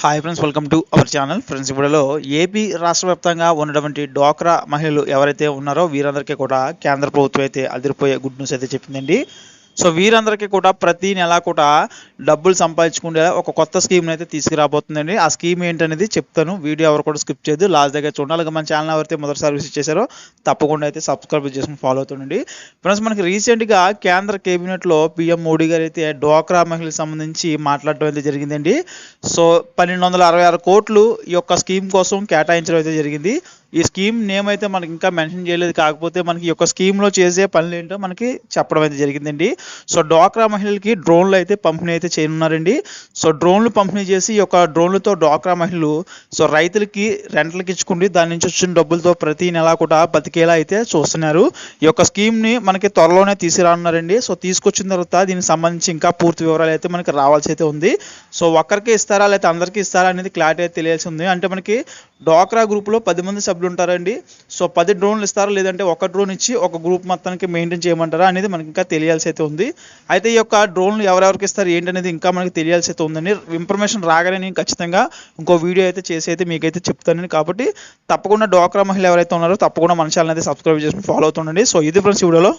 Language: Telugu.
Hi friends, welcome to our channel. Friends, ఇప్పుడులో ఏపీ రాష్ట్ర వ్యాప్తంగా ఉన్నటువంటి డ్వాక్రా మహిళలు ఎవరైతే ఉన్నారో వీరందరికీ కూడా కేంద్ర ప్రభుత్వం అయితే అదిరిపోయే గుడ్ న్యూస్ అయితే చెప్పిందండి. సో వీరందరికీ కూడా ప్రతి నెలా కూడా డబ్బులు సంపాదించుకునే ఒక కొత్త స్కీమ్ని అయితే తీసుకురాబోతుందండి. ఆ స్కీమ్ ఏంటనేది చెప్తాను. వీడియో ఎవరు కూడా స్కిప్ చేయదు, లాస్ట్ దగ్గర చూడాలి. అలాగే మన ఛానల్ ఎవరైతే మొదటిసారి విజిట్ చేశారో తప్పకుండా అయితే సబ్స్క్రైబ్ చేసుకుని ఫాలో అవుతుండండి. ఫ్రెండ్స్, మనకి రీసెంట్గా కేంద్ర కేబినెట్లో పీఎం మోడీ గారు అయితే డ్వాక్రా మహిళలకు సంబంధించి మాట్లాడటం అయితే జరిగిందండి. సో 1266 కోట్లు ఈ యొక్క స్కీమ్ కోసం కేటాయించడం అయితే జరిగింది. ఈ స్కీమ్ నేమ్ అయితే మనకి ఇంకా మెన్షన్ చేయలేదు. కాకపోతే మనకి ఈ యొక్క స్కీమ్లో చేసే పనులు ఏంటో మనకి చెప్పడం అయితే జరిగిందండి. సో డ్వాక్రా మహిళలకి డ్రోన్లు అయితే పంపిణీ అయితే చేయనున్నారండి. సో డ్రోన్లు పంపిణీ చేసి ఈ యొక్క డ్రోన్లతో డ్వాక్రా మహిళలు సో రైతులకి రెంట్లకి ఇచ్చుకుండి దాని నుంచి వచ్చిన డబ్బులతో ప్రతి నెల కూడా బతికేలా అయితే చూస్తున్నారు. ఈ యొక్క స్కీమ్ని మనకి త్వరలోనే తీసుకురానున్నారండి. సో తీసుకొచ్చిన తర్వాత దీనికి సంబంధించి ఇంకా పూర్తి వివరాలు అయితే మనకి రావాల్సి అయితే ఉంది. సో ఒక్కరికి ఇస్తారా లేకపోతే అందరికీ ఇస్తారా అనేది క్లారిటీ అయితే తెలియాల్సి ఉంది. అంటే మనకి డ్వాక్రా గ్రూప్లో 10 మంది సభ్యులు ఉంటారండి. సో 10 డ్రోన్లు ఇస్తారా లేదంటే ఒక డ్రోన్ ఇచ్చి ఒక గ్రూప్ మొత్తానికి మెయింటైన్ చేయమంటారా అనేది మనకి ఇంకా తెలియాల్సి అయితే ఉంది. అయితే ఈ యొక్క డ్రోన్లు ఎవరెవరికి ఇస్తారు ఏంటనేది ఇంకా మనకి తెలియాల్సి అయితే ఉందండి. ఇన్ఫర్మేషన్ రాగానే నేను ఖచ్చితంగా ఇంకో వీడియో అయితే చేసి అయితే మీకైతే చెప్తాను. కాబట్టి తప్పకుండా డ్వాక్రా మహిళలు ఎవరైతే ఉన్నారో తప్పకుండా మన ఛానల్ అయితే సబ్స్క్రైబ్ చేసుకుని ఫాలో అవుతుండండి. సో ఇది ఫ్రెండ్స్ వీడియోలో.